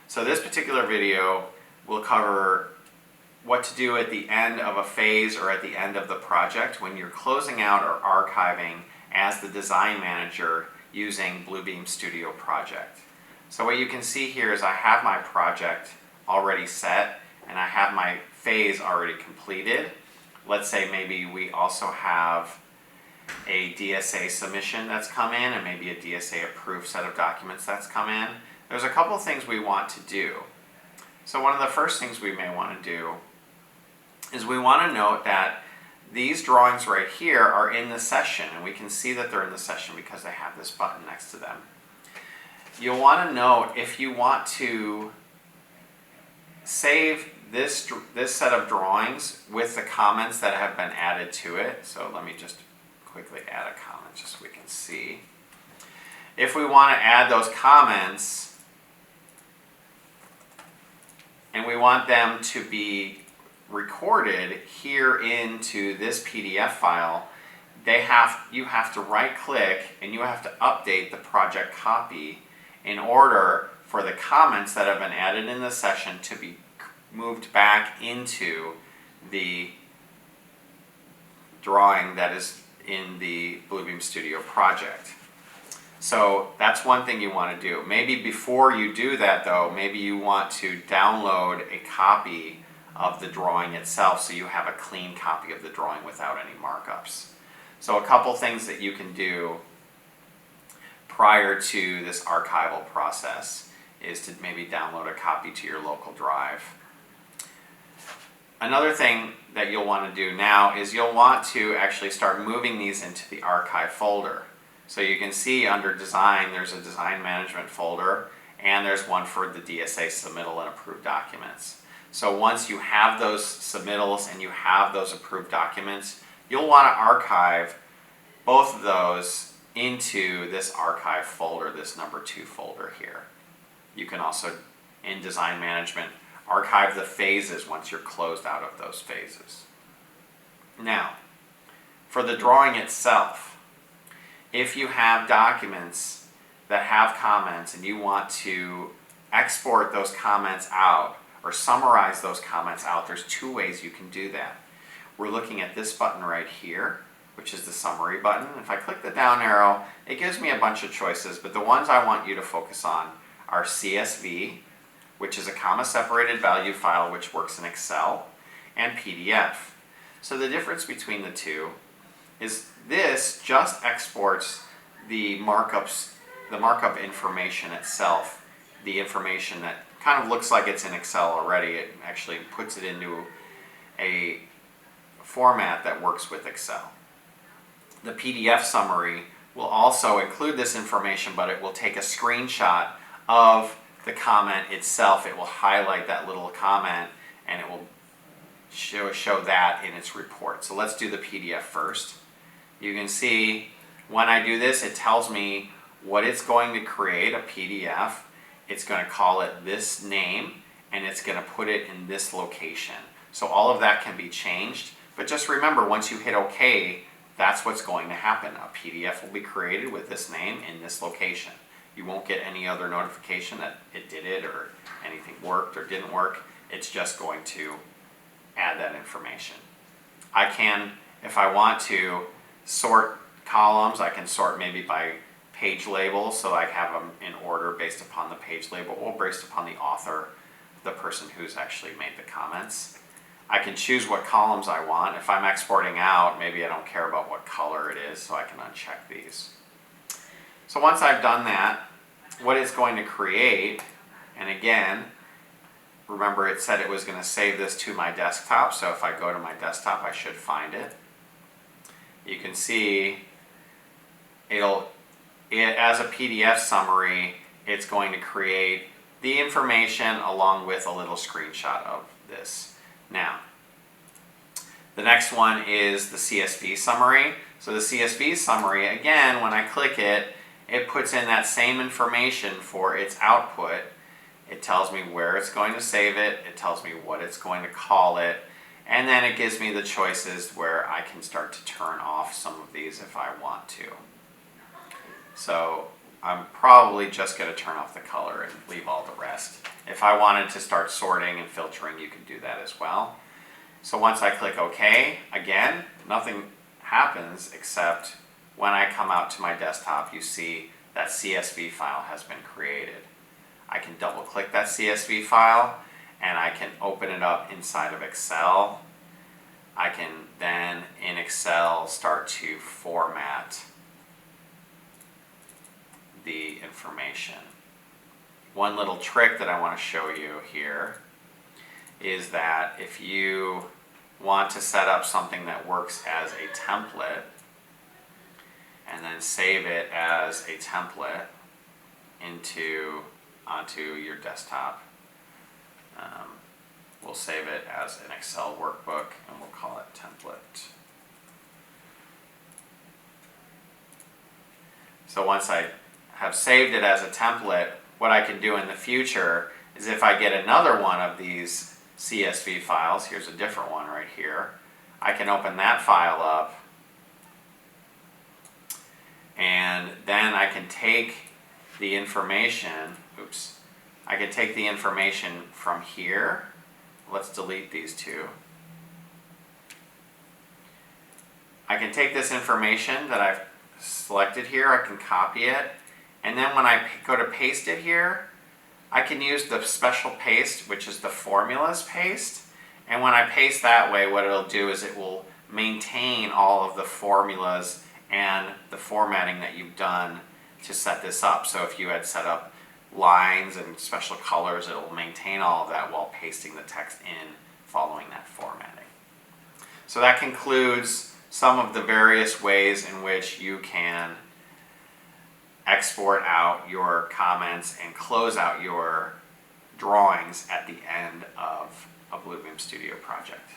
So this particular video will cover what to do at the end of a phase or at the end of the project when you're closing out or archiving as the design manager using Bluebeam Studio project. So what you can see here is I have my project already set and I have my phase already completed. Let's say maybe we also have a DSA submission that's come in and maybe a DSA approved set of documents that's come in. There's a couple things we want to do. So one of the first things we may want to do is we want to note that these drawings right here are in the session, and we can see that they're in the session because they have this button next to them. You'll want to note if you want to save this set of drawings with the comments that have been added to it. So let me just quickly add a comment just so we can see. If we want to add those comments and we want them to be recorded here into this PDF file, you have to right click and you have to update the project copy in order for the comments that have been added in the session to be moved back into the drawing that is in the Bluebeam Studio project. So that's one thing you want to do. Maybe before you do that though, maybe you want to download a copy of the drawing itself so you have a clean copy of the drawing without any markups. So a couple things that you can do prior to this archival process is to maybe download a copy to your local drive. Another thing that you'll want to do now is you'll want to actually start moving these into the archive folder. So you can see under design there's a design management folder and there's one for the DSA submittal and approved documents. So once you have those submittals and you have those approved documents, you'll want to archive both of those into this archive folder, this number 2 folder here. You can also, in design management, archive the phases once you're closed out of those phases. Now, for the drawing itself, if you have documents that have comments and you want to export those comments out or summarize those comments out, there's 2 ways you can do that. We're looking at this button right here, which is the summary button. If I click the down arrow, it gives me a bunch of choices, but the ones I want you to focus on are CSV, which is a comma-separated value file which works in Excel, and PDF. So the difference between the two is this just exports the markup information itself, the information that kind of looks like it's in Excel already. It actually puts it into a format that works with Excel. The PDF summary will also include this information, but it will take a screenshot of the comment itself. It will highlight that little comment and it will show that in its report. So let's do the PDF first. You can see when I do this, it tells me what it's going to create, a PDF. It's going to call it this name and it's going to put it in this location. So all of that can be changed, but just remember once you hit OK, that's what's going to happen. A PDF will be created with this name in this location. You won't get any other notification that it did it or anything worked or didn't work. It's just going to add that information. I can, if I want to, sort columns. I can sort maybe by page label, so I have them in order based upon the page label or based upon the author, the person who's actually made the comments. I can choose what columns I want. If I'm exporting out, maybe I don't care about what color it is, so I can uncheck these. So once I've done that, what it's going to create, and again, remember it said it was going to save this to my desktop, so if I go to my desktop I should find it. You can see as a PDF summary, it's going to create the information along with a little screenshot of this. Now, the next one is the CSV summary. So the CSV summary, again, when I click it, it puts in that same information for its output. It tells me where it's going to save it, it tells me what it's going to call it, and then it gives me the choices where I can start to turn off some of these if I want to. So I'm probably just going to turn off the color and leave all the rest. If I wanted to start sorting and filtering, you can do that as well. So once I click OK, again, nothing happens except when I come out to my desktop, you see that CSV file has been created. I can double click that CSV file and I can open it up inside of Excel. I can then in Excel start to format the information. One little trick that I want to show you here is that if you want to set up something that works as a template and then save it as a template onto your desktop, we'll save it as an Excel workbook and we'll call it template. So once I have saved it as a template, what I can do in the future is if I get another one of these CSV files, here's a different one right here, I can open that file up and then I can take the information, I can take the information from here. Let's delete these two. I can take this information that I've selected here, I can copy it, and then when I go to paste it here, I can use the special paste, which is the formulas paste, and when I paste that way, what it'll do is it will maintain all of the formulas and the formatting that you've done to set this up. So if you had set up lines and special colors, it will maintain all of that while pasting the text in following that formatting. So that concludes some of the various ways in which you can export out your comments and close out your drawings at the end of a Bluebeam Studio project.